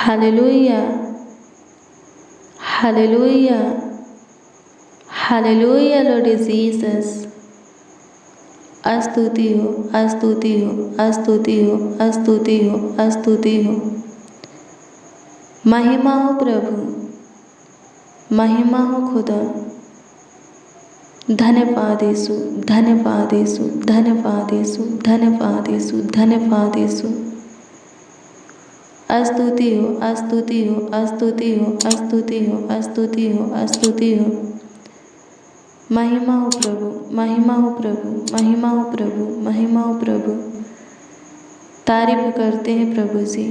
Hallelujah, hallelujah, hallelujah Lord Jesus. स्तुति हो, स्तुति हो, स्तुति हो, स्तुति हो, स्तुति हो। महिमा हो प्रभु, महिमा हो खुदा। धन्यवाद यीशु, धन्यवाद यीशु, धन्यवाद यीशु, धन्यवाद यीशु, धन्यवाद यीशु। स्तुति हो, स्तुति हो, स्तुति हो, स्तुति हो, स्तुति हो, स्तुति हो। महिमा हो प्रभु, महिमा हो प्रभु, महिमा हो प्रभु, महिमा हो प्रभु। तारीफ करते हैं प्रभु जी,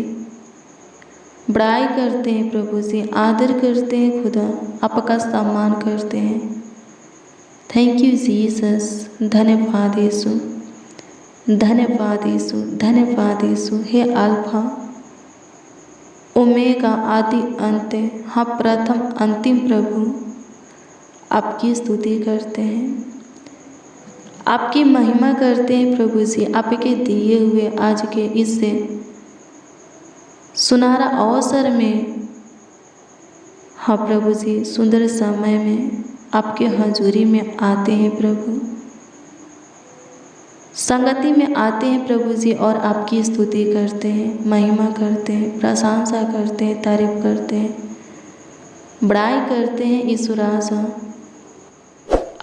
बड़ाई करते हैं प्रभु जी, आदर करते हैं खुदा, आपका सम्मान करते हैं। Thank you Jesus. धन्यवाद यीशु, धन्यवाद यीशु, धन्यवाद यीशु। हे अल्फा ओमेगा, आदि अंत, हाँ प्रथम अंतिम प्रभु, आपकी स्तुति करते हैं, आपकी महिमा करते हैं प्रभु जी। आपके दिए हुए आज के इससे सुनहरा अवसर में, हाँ प्रभु जी, सुंदर समय में आपके हजूरी में आते हैं प्रभु, संगति में आते हैं प्रभु जी, और आपकी स्तुति करते हैं, महिमा करते हैं, प्रशंसा करते हैं, तारीफ करते हैं, बड़ाई करते हैं। ईश्वर राजा,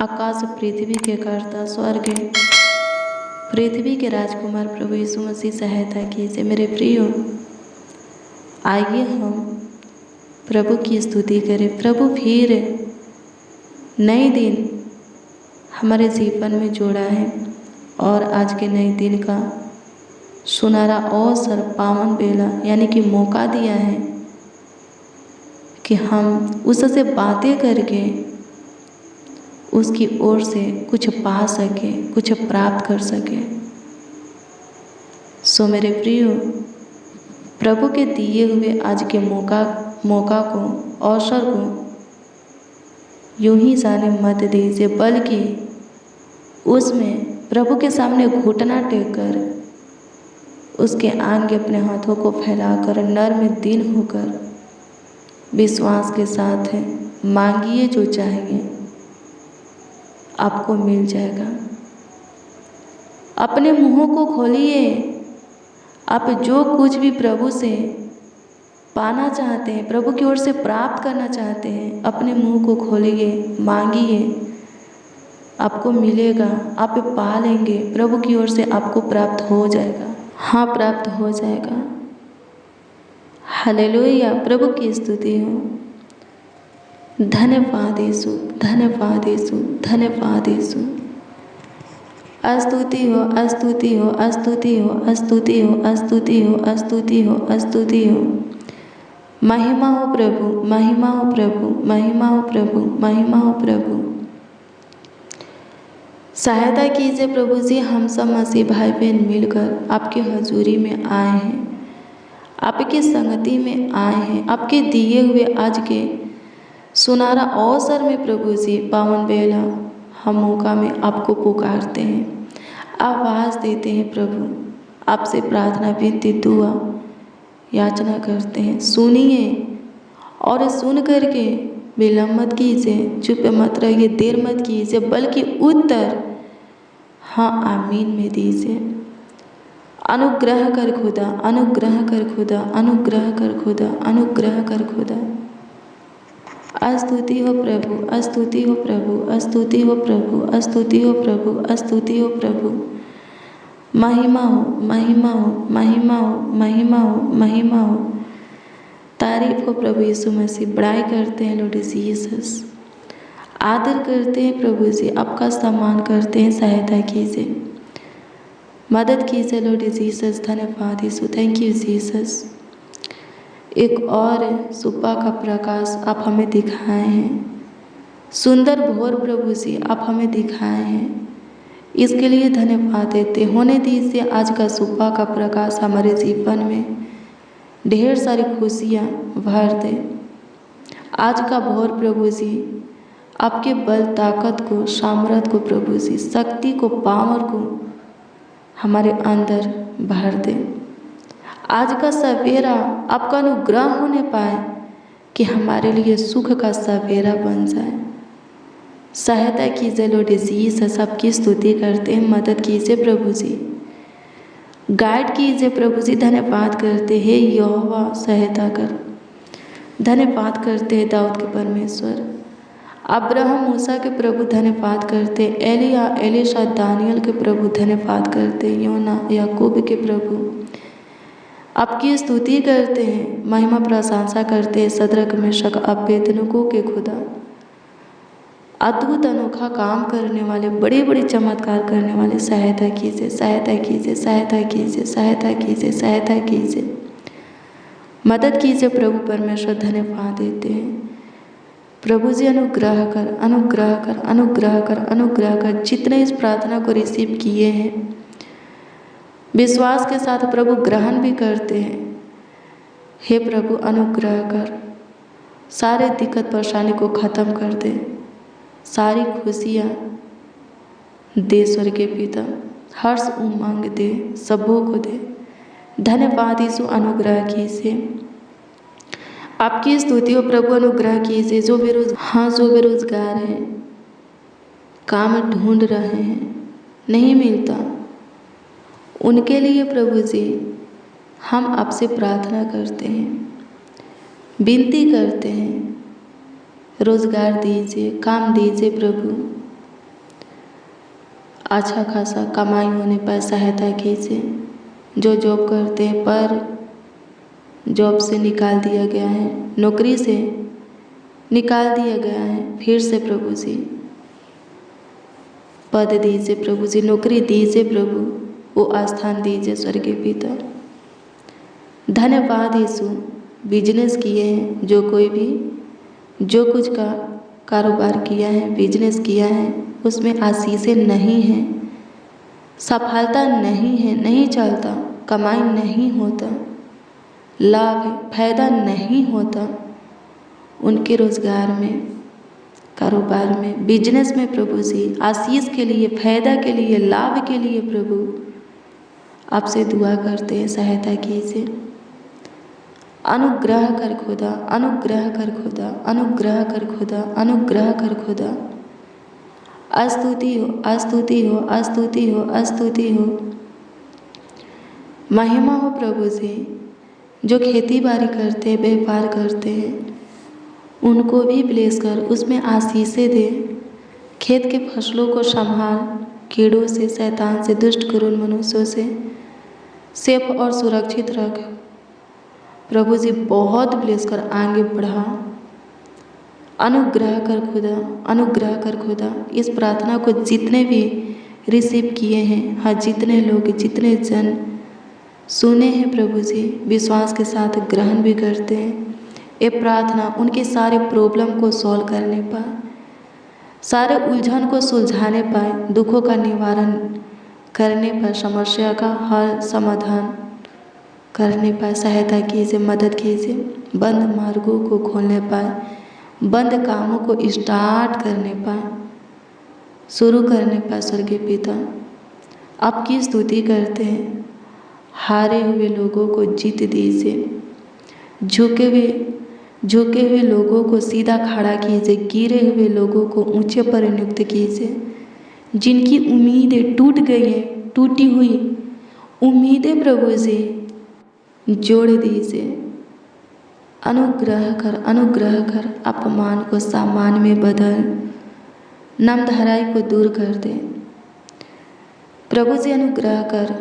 आकाश पृथ्वी के कर्ता, स्वर्ग पृथ्वी के राजकुमार प्रभु यीशु मसीह सहायता कीजिए। मेरे प्रियो, आइए हम प्रभु की स्तुति करें। प्रभु फिर नए दिन हमारे जीवन में जोड़ा है, और आज के नए दिन का सुनहरा अवसर, पावन बेला यानी कि मौका दिया है कि हम उससे बातें करके उसकी ओर से कुछ पा सके, कुछ प्राप्त कर सके। सो मेरे प्रियो, प्रभु के दिए हुए आज के मौका को, अवसर को यूं ही जाने मत दीजिए, बल्कि उसमें प्रभु के सामने घुटना टेककर, उसके आगे अपने हाथों को फैलाकर, नर्म दिल होकर, विश्वास के साथ मांगिए जो चाहिए, आपको मिल जाएगा। अपने मुंहों को खोलिए। आप जो कुछ भी प्रभु से पाना चाहते हैं, प्रभु की ओर से प्राप्त करना चाहते हैं, अपने मुंह को खोलिए, मांगिए, आपको मिलेगा, आप पा लेंगे। प्रभु की ओर से आपको प्राप्त हो जाएगा, हाँ प्राप्त हो जाएगा। हालेलुया, प्रभु की स्तुति हो। धन्यवाद यीशु, धन्यवाद यीशु, धन्यवाद यीशु। स्तुति हो, स्तुति हो, स्तुति हो, स्तुति हो, स्तुति हो, स्तुति हो, स्तुति हो। महिमा हो प्रभु, महिमा हो प्रभु, महिमा हो प्रभु, महिमा हो प्रभु। सहायता कीजिए प्रभु जी। हम सब मसीह भाई बहन मिलकर आपकी हजूरी में आए हैं, आपकी संगति में आए हैं, आपके दिए हुए आज के सुनहरा अवसर में प्रभु जी, पावन बेला, हम मौका में आपको पुकारते हैं, आवाज़ देते हैं प्रभु, आपसे प्रार्थना, विनती, दुआ, याचना करते हैं। सुनिए और सुन करके विलम्ब मत कीजिए, चुप मत रहिए, देर मत कीजिए, बल्कि उत्तर हाँ आमीन में दीजिए। अनुग्रह कर खुदा, अनुग्रह कर खुदा, अनुग्रह कर खुदा, अनुग्रह कर खुदा। स्तुति हो प्रभु, स्तुति हो प्रभु, स्तुति हो प्रभु, स्तुति हो प्रभु, स्तुति हो प्रभु। महिमा हो, महिमा हो, महिमा हो, महिमा हो, महिमा हो। तारीफ हो प्रभु यीशु मसीह। बड़ाई करते हैं लॉर्ड जीसस, आदर करते हैं प्रभु जी, आपका सम्मान करते हैं। सहायता कीजिए, मदद कीजिए लॉर्ड जीसस। धन्यवाद यीशु, थैंक यू जीसस। एक और सुबह का प्रकाश आप हमें दिखाए हैं, सुंदर भोर प्रभु जी आप हमें दिखाए हैं, इसके लिए धन्यवाद देते। होने दीजिए आज का सुबह का प्रकाश हमारे जीवन में ढेर सारी खुशियाँ भर दे। आज का भोर प्रभु जी आपके बल, ताकत को, सामर्थ को प्रभु जी, शक्ति को, पावर को हमारे अंदर भर दे। आज का सवेरा आपका अनुग्रह होने पाए कि हमारे लिए सुख का सवेरा बन जाए। सहायता कीजिए लॉर्ड जीसस, सबकी स्तुति करते हैं, मदद कीजिए प्रभु जी, गाइड कीजिए प्रभु जी। धन्यवाद करते हैं यहोवा, सहायता कर। धन्यवाद करते हैं दाऊद के परमेश्वर, अब्राहम मूसा के प्रभु। धन्यवाद करते हैं एलिया, एलिशा, दानियल के प्रभु। धन्यवाद करते हैं योना, याकूब के प्रभु। आपकी स्तुति करते हैं, महिमा प्रशंसा करते हैं सदरक मेशक अबेदनगो के खुदा। अद्भुत अनोखा काम करने वाले, बड़े बड़े चमत्कार करने वाले, सहायता कीजिए, सहायता कीजिए, सहायता कीजिए, सहायता कीजिए, सहायता कीजिए, मदद कीजिए प्रभु परमेश्वर। धन्यवाद देते हैं प्रभु जी। अनुग्रह कर, अनुग्रह कर, अनुग्रह कर, अनुग्रह कर। जितने इस प्रार्थना को रिसीव किए हैं विश्वास के साथ प्रभु ग्रहण भी करते हैं। हे प्रभु अनुग्रह कर, सारे दिक्कत परेशानी को ख़त्म कर दे, सारी खुशियाँ दे स्वर्गीय पिता, हर्ष उमंग दे, सबों को दे। धन्यवाद यीशु, अनुग्रह कीजिए। आपकी स्तुति हो प्रभु, अनुग्रह कीजिए। जो बेरोजगार हैं, काम ढूंढ रहे हैं, नहीं मिलता, उनके लिए प्रभु जी हम आपसे प्रार्थना करते हैं, विनती करते हैं, रोजगार दीजिए, काम दीजिए प्रभु। अच्छा खासा कमाई होने पर सहायता कीजिए। जो जॉब करते हैं पर जॉब से निकाल दिया गया है, नौकरी से निकाल दिया गया है, फिर से प्रभु जी पद दीजिए प्रभु जी, नौकरी दीजिए प्रभु, वो आस्थान दीजिए स्वर्गीय पिता। धन्यवाद यीशु। बिजनेस किए हैं, जो कोई भी जो कुछ का कारोबार किया है, बिजनेस किया है, उसमें आशीषें नहीं हैं, सफलता नहीं है, नहीं चलता, कमाई नहीं होता, लाभ फायदा नहीं होता, उनके रोजगार में, कारोबार में, बिजनेस में प्रभु जी आशीष के लिए, फायदा के लिए, लाभ के लिए प्रभु आपसे दुआ करते हैं, सहायता कीजिए। अनुग्रह कर खुदा, अनुग्रह कर खुदा, अनुग्रह कर खुदा, अनुग्रह कर खुदा। स्तुति हो, स्तुति हो, स्तुति हो, स्तुति हो, महिमा हो प्रभु जी। जो खेती बाड़ी करते हैं, व्यापार करते हैं, उनको भी ब्लेस कर, उसमें आशीषें दे। खेत के फसलों को संभाल, कीड़ों से, शैतान से, दुष्ट क्रूर मनुष्यों से सेफ और सुरक्षित रख प्रभु जी। बहुत ब्लेस कर, आगे बढ़ा। अनुग्रह कर खुदा, अनुग्रह कर खुदा। इस प्रार्थना को जितने भी रिसीव किए हैं, हाँ जितने लोग, जितने जन सुने हैं प्रभु जी, विश्वास के साथ ग्रहण भी करते हैं। ये प्रार्थना उनके सारे प्रॉब्लम को सॉल्व करने पाए, सारे उलझन को सुलझाने पाए, दुखों का निवारण करने पर, समस्या का हल समाधान करने पाए। सहायता कीजिए, मदद कीजिए, बंद मार्गों को खोलने पाए, बंद कामों को स्टार्ट करने पाए, शुरू करने पाए स्वर्गीय पिता। आपकी स्तुति करते हैं। हारे हुए लोगों को जीत दीजिए, झुके हुए लोगों को सीधा खड़ा कीजिए, गिरे हुए लोगों को ऊंचे पर नियुक्त कीजिए। जिनकी उम्मीदें टूट गई हैं, टूटी हुई उम्मीदें प्रभु जी जोड़ दीजिए। अनुग्रह कर, अनुग्रह कर, अपमान को सम्मान में बदल, नामधराई को दूर कर दे प्रभु जी। अनुग्रह कर,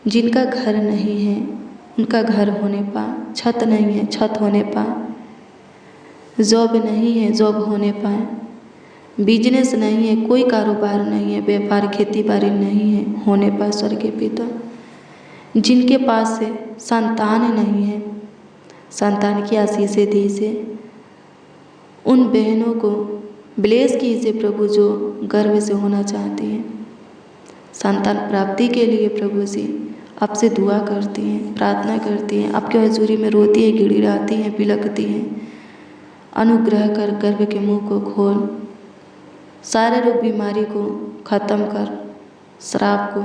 जिनका घर नहीं है उनका घर होने पा, छत नहीं है छत होने पा, जॉब नहीं है जॉब होने पाए, बिजनेस नहीं है, कोई कारोबार नहीं है, व्यापार खेती बाड़ी नहीं है, होने पाए स्वर्गीय पिता। जिनके पास से संतान नहीं है, संतान की आशीषें दीजिए। उन बहनों को ब्लेस कीजिए प्रभु जो गर्भ से होना चाहती हैं। संतान प्राप्ति के लिए प्रभु जी आपसे दुआ करती हैं, प्रार्थना करती हैं, आपके हजूरी में रोती हैं, गिड़गिड़ाती हैं, बिलखती हैं। अनुग्रह कर, गर्भ के मुंह को खोल, सारे रोग बीमारी को ख़त्म कर, श्राप को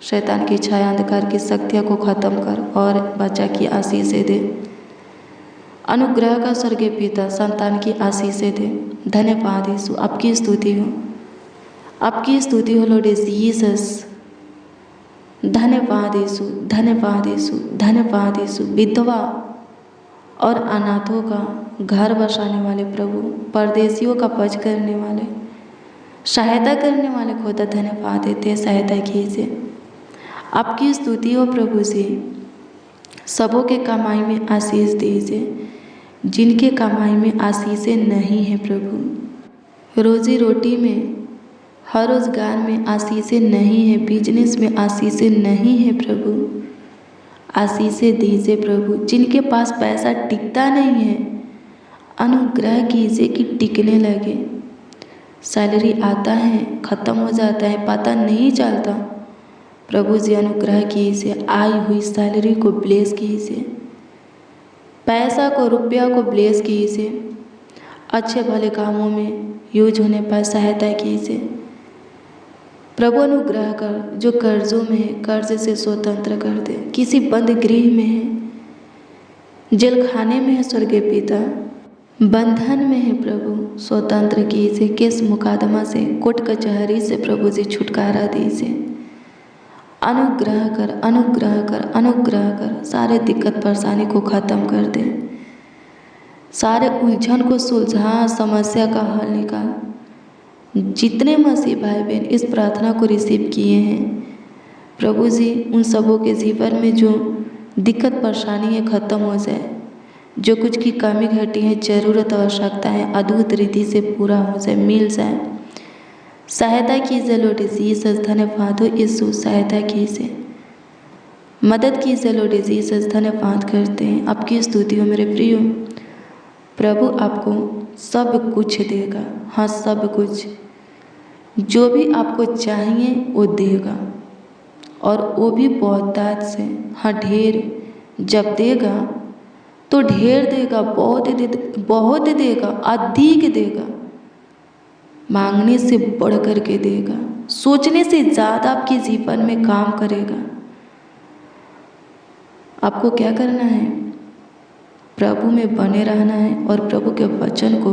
शैतान की छाया अंधकार की शक्तियों को खत्म कर और बच्चा की आशीषें दे। अनुग्रह का स्वर्गीय पिता संतान की आशीषें दे। धन्यवाद यीशु, आपकी स्तुति हो, आपकी स्तुति हो लॉर्ड जीसस। धन्यवाद यीशु, धन्यवाद यीशु, धन्यवाद यीशु। विधवा और अनाथों का घर बसाने वाले प्रभु, परदेशियों का पज करने वाले, सहायता करने वाले खुदा धन्यवाद देते, सहायता कीजिए। आपकी स्तुति हो प्रभु जी। सबों के कमाई में आशीष दीजिए, जिनके कमाई में आशीषें नहीं है प्रभु। रोजी रोटी में, हर रोजगार में आशीषें नहीं है, बिजनेस में आशीषें नहीं है प्रभु। आशीषें दीजिए प्रभु। जिनके पास पैसा टिकता नहीं है, अनुग्रह कीजिए कि टिकने लगे। सैलरी आता है, ख़त्म हो जाता है, पता नहीं चलता। प्रभु जी अनुग्रह कीजिए, आई हुई सैलरी को ब्लेस कीजिए, पैसा को, रुपया को ब्लेस कीजिए, अच्छे भले कामों में यूज होने पर सहायता कीजिए। प्रभु अनुग्रह कर, जो कर्जों में है कर्ज से स्वतंत्र कर दे। किसी बंद गृह में है, जेल खाने में है स्वर्गीय पिता, बंधन में है प्रभु, स्वतंत्र कीजिए। केस मुकदमा से, कोर्ट कचहरी से प्रभु जी छुटकारा दीजिए। अनुग्रह कर, अनुग्रह कर, अनुग्रह कर। सारे दिक्कत परेशानी को ख़त्म कर दे, सारे उलझन को सुलझा, समस्या का हल निकाल। जितने मसीह भाई बहन इस प्रार्थना को रिसीव किए हैं प्रभु जी, उन सबों के जीवन में जो दिक्कत परेशानी है ख़त्म हो जाए। जो कुछ की कमी घटी है, ज़रूरत आवश्यकता है, अद्भुत रीति से पूरा हो जाए, मिल जाए। सहायता कीजिए लॉर्ड जीसस। धन्यवाद हो यीशु, सहायता कीजिए, मदद कीजिए लॉर्ड जीसस। धन्यवाद करते हैं, आपकी स्तुति हो मेरे प्रियो। प्रभु आपको सब कुछ देगा, हाँ सब कुछ, जो भी आपको चाहिए वो देगा, और वो भी बहुतायत से, हाँ ढेर। जब देगा तो ढेर देगा, बहुत देगा, अधिक देगा, मांगने से बढ़ कर के देगा, सोचने से ज़्यादा आपके जीवन में काम करेगा। आपको क्या करना है? प्रभु में बने रहना है और प्रभु के वचन को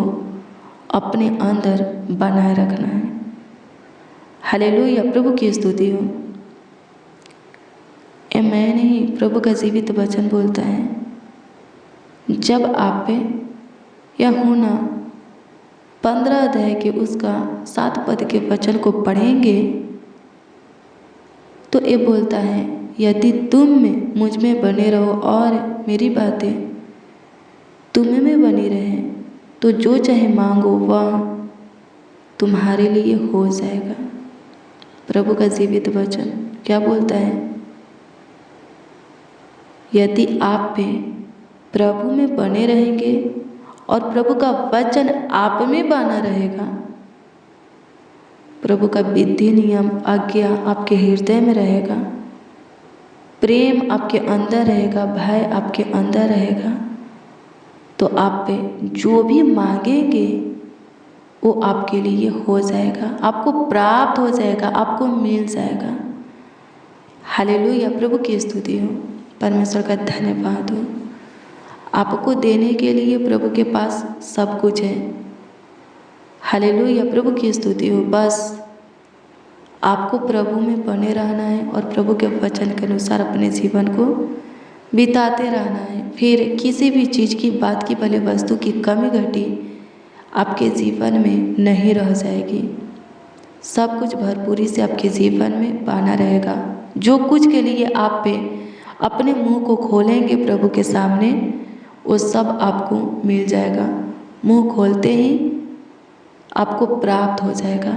अपने अंदर बनाए रखना है। हालेलुया, प्रभु की स्तुति हो। मैं नहीं, प्रभु का जीवित वचन बोलता है, जब आप पे यह होना 15 अध्याय के उसका 7 पद के वचन को पढ़ेंगे तो ये बोलता है, यदि तुम में मुझ में बने रहो और मेरी बातें तुम में बनी रहे, तो जो चाहे मांगो वह तुम्हारे लिए हो जाएगा। प्रभु का जीवित वचन क्या बोलता है? यदि आप पे प्रभु में बने रहेंगे और प्रभु का वचन आप में बना रहेगा, प्रभु का विधि नियम आज्ञा आपके हृदय में रहेगा, प्रेम आपके अंदर रहेगा, भय आपके अंदर रहेगा, तो आप पे जो भी मांगेंगे वो आपके लिए हो जाएगा, आपको प्राप्त हो जाएगा, आपको मिल जाएगा। हालेलुया, प्रभु की स्तुति हो, परमेश्वर का धन्यवाद हो। आपको देने के लिए प्रभु के पास सब कुछ है। हालेलुया, प्रभु की स्तुति हो। बस आपको प्रभु में बने रहना है और प्रभु के वचन के अनुसार अपने जीवन को बिताते रहना है। फिर किसी भी चीज़ की, बात की, भले वस्तु की कमी घटी आपके जीवन में नहीं रह जाएगी। सब कुछ भरपूरी से आपके जीवन में बना रहेगा। जो कुछ के लिए आप पे अपने मुंह को खोलेंगे प्रभु के सामने, वो सब आपको मिल जाएगा। मुंह खोलते ही आपको प्राप्त हो जाएगा।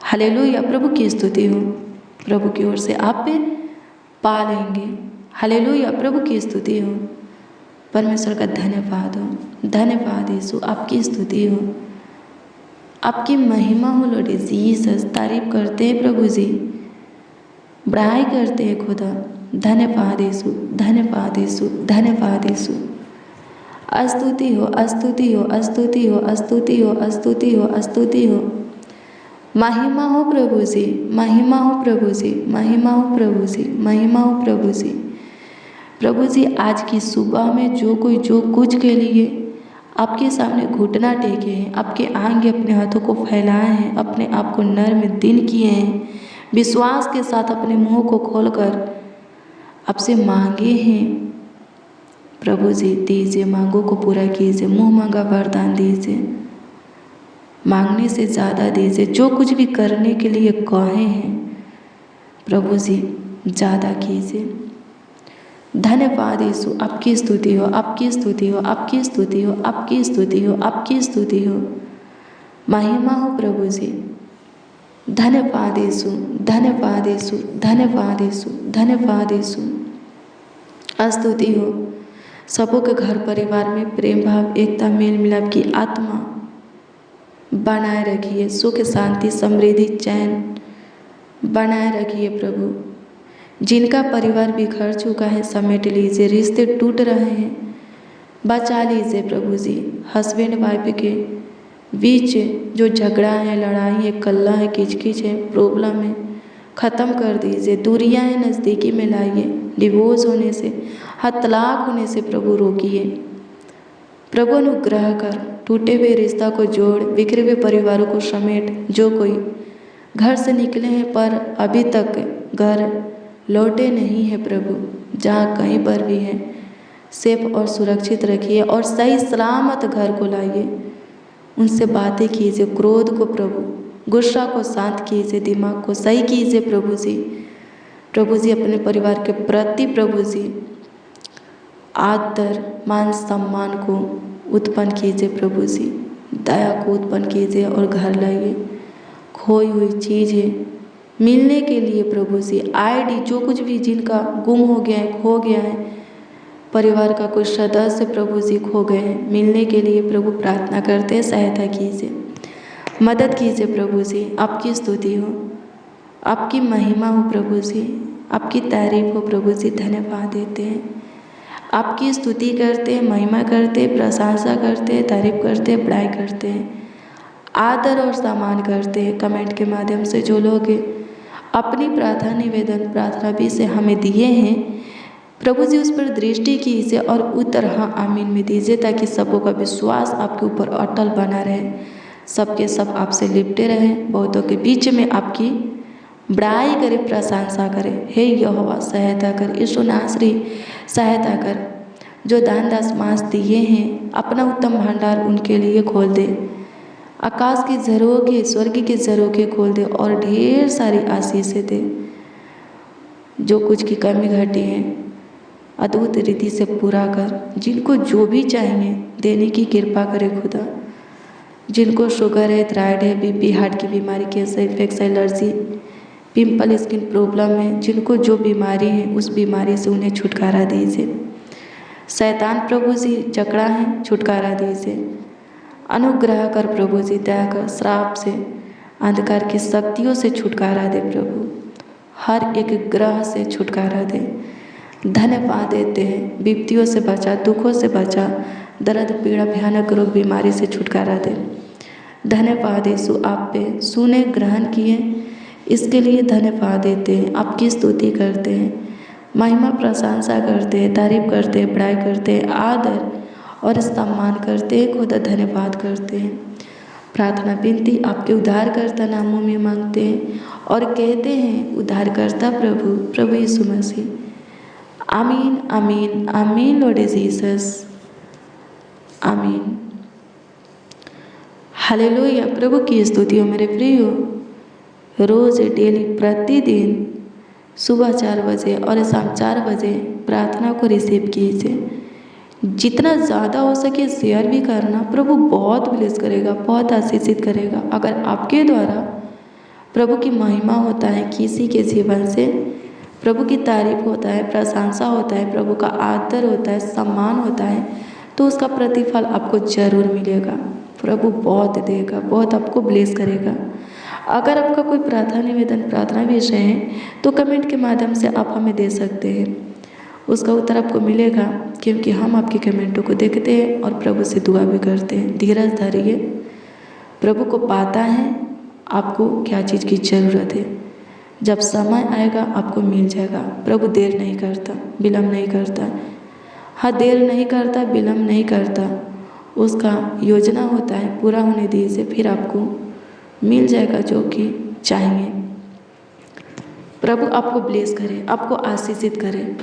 हालेलुया, प्रभु की स्तुति हो। प्रभु की ओर से आप पे पा लेंगे। हालेलुया, प्रभु की स्तुति हो। परमेश्वर का धन्यवाद हो। धन्यवाद यीशु, आपकी स्तुति हो, आपकी महिमा हो लॉर्ड जीसस। तारीफ करते हैं प्रभु जी, बड़ाई करते हैं खुदा। धन्यवाद यीशु, धन्यवाद यीशु, धन्यवाद यीशु। स्तुति हो, स्तुति हो, स्तुति हो, स्तुति हो, स्तुति हो, स्तुति हो। महिमा हो प्रभु जी, महिमा हो प्रभु जी, महिमा हो प्रभु जी, महिमा हो प्रभु जी। प्रभु जी आज की सुबह में जो कोई जो कुछ के लिए आपके सामने घुटना टेके हैं, आपके आगे अपने हाथों को फैलाए हैं, अपने आप को नर्म दिन किए हैं, विश्वास के साथ अपने मुंह को खोलकर आपसे मांगे हैं, प्रभु जी दीजिए, मांगों को पूरा कीजिए, मुंह मांगा वरदान दीजिए, मांगने से ज़्यादा दीजिए, जो कुछ भी करने के लिए कहे हैं प्रभु जी ज़्यादा कीजिए। धन्यवाद यीशु, आपकी स्तुति हो, आपकी स्तुति हो, आपकी स्तुति हो, आपकी स्तुति हो, आपकी स्तुति हो, महिमा हो प्रभु जी। धन्यवाद यीशु, धन्यवाद यीशु, धन्यवाद यीशु, धन्यवाद यीशु। स्तुति हो सबों के घर परिवार में प्रेम भाव, एकता, मेल मिलाप की आत्मा बनाए रखिए, सुख शांति समृद्धि चैन बनाए रखिए प्रभु। जिनका परिवार बिखर चुका है समेट लीजिए, रिश्ते टूट रहे हैं बचा लीजिए प्रभु जी। हस्बैंड वाइफ के बीच जो झगड़ा है, लड़ाई है, कल्ला है, किचकिच है, प्रॉब्लम है, ख़त्म कर दीजिए। दूरियां हैं, नज़दीकी में लाइए। डिवोर्स होने से, तलाक होने से प्रभु रोकिए। प्रभु अनुग्रह कर टूटे हुए रिश्ता को जोड़, बिखरे हुए परिवारों को समेट। जो कोई घर से निकले हैं पर अभी तक घर लौटे नहीं है प्रभु, जहाँ कहीं पर भी हैं सेफ और सुरक्षित रखिए और सही सलामत घर को लाइए। उनसे बातें कीजिए, क्रोध को प्रभु, गुस्सा को शांत कीजिए, दिमाग को सही कीजिए प्रभु जी। प्रभु जी अपने परिवार के प्रति प्रभु जी आदर मान सम्मान को उत्पन्न कीजिए प्रभु जी, दया को उत्पन्न कीजिए और घर लाइए। खोई हुई चीज़ें मिलने के लिए प्रभु जी, आईडी जो कुछ भी जिनका गुम हो गया है, खो गया है, परिवार का कोई सदस्य प्रभु जी खो गए हैं, मिलने के लिए प्रभु प्रार्थना करते हैं, सहायता कीजिए, मदद कीजिए प्रभु जी। आपकी स्तुति हो, आपकी महिमा हो प्रभु जी, आपकी तारीफ हो प्रभु जी। धन्यवाद देते हैं, आपकी स्तुति करते हैं, महिमा करते हैं, प्रशंसा करते हैं, तारीफ करते हैं, बड़ाई करते हैं, आदर और सम्मान करते हैं। कमेंट के माध्यम से जो लोग अपनी प्रार्थना निवेदन प्रार्थना भी से हमें दिए हैं प्रभु जी, उस पर दृष्टि कीजिए और उत्तर हाँ आमीन में दीजिए, ताकि सबों का विश्वास आपके ऊपर अटल बना रहे, सबके सब आपसे लिपटे रहें, बहुतों के बीच में आपकी बड़ाई करे, प्रशंसा करे। हे यहोवा सहायता कर, यीशु नासरी सहायता कर। जो दान दास मांस दिए हैं अपना उत्तम भंडार उनके लिए खोल दे, आकाश की झरोखे, स्वर्ग के झरोखे खोल दे और ढेर सारी आशीषें दे। जो कुछ की कमी घटी है अद्भुत रीति से पूरा कर, जिनको जो भी चाहिए देने की कृपा करे खुदा। जिनको शुगर है, थायराइड है, बीपी, हार्ट की बीमारी, cancer, infection, allergy, pimple, skin problem है, जिनको जो बीमारी है उस बीमारी से उन्हें छुटकारा दीजिए। शैतान प्रभु जी जकड़ा है, छुटकारा दीजिए। अनुग्रह कर प्रभु जी, दया कर, श्राप से, अंधकार की शक्तियों से छुटकारा दे प्रभु, हर एक ग्रह से छुटकारा दे। धन्यवाद देते हैं, विपत्तियों से बचा, दुखों से बचा, दर्द पीड़ा भयानक रोग बीमारी से छुटकारा दे। धन्यवाद यीशु, आप पे सुने ग्रहण किए इसके लिए धन्यवाद देते हैं, आपकी स्तुति करते हैं, महिमा प्रशंसा करते हैं, तारीफ करते हैं, बड़ाई करते हैं, आदर और सम्मान करते हैं, खुदा धन्यवाद करते हैं। प्रार्थना विनती आपके उद्धारकर्ता नामों में मांगते हैं और कहते हैं उद्धारकर्ता प्रभु, प्रभु यीशु मसीह। आमीन आमीन आमीन। लॉर्ड जीसस, आमीन। हालेलुया। प्रभु की स्तुति हो मेरे प्रियो। रोज़ डेली प्रतिदिन सुबह 4 बजे और शाम 4 बजे प्रार्थना को रिसीव कीजिए। जितना ज़्यादा हो सके शेयर भी करना, प्रभु बहुत ब्लेस करेगा, बहुत आशीषित करेगा। अगर आपके द्वारा प्रभु की महिमा होता है किसी के जीवन से, प्रभु की तारीफ होता है, प्रशंसा होता है, प्रभु का आदर होता है, सम्मान होता है, तो उसका प्रतिफल आपको जरूर मिलेगा। प्रभु बहुत देगा, बहुत आपको ब्लेस करेगा। अगर आपका कोई प्रार्थना निवेदन, प्रार्थना विषय है तो कमेंट के माध्यम से आप हमें दे सकते हैं, उसका उत्तर आपको मिलेगा, क्योंकि हम आपके कमेंटों को देखते हैं और प्रभु से दुआ भी करते हैं। धीरज धरिए, प्रभु को पाता है आपको क्या चीज़ की ज़रूरत है। जब समय आएगा आपको मिल जाएगा। प्रभु देर नहीं करता, विलम्ब नहीं करता। हाँ, देर नहीं करता, विलम्ब नहीं करता। उसका योजना होता है पूरा होने दीजिए, फिर आपको मिल जाएगा जो कि चाहिए। प्रभु आपको ब्लेस करे, आपको आशीषित करे।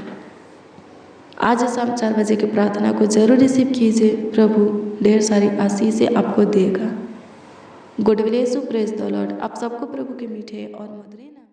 आज शाम 4 बजे की प्रार्थना को जरूर रिसीव कीजिए। प्रभु ढेर सारी आशीषें आपको देगा। God bless you, praise the Lord. आप सबको प्रभु के मीठे और मधुर नाम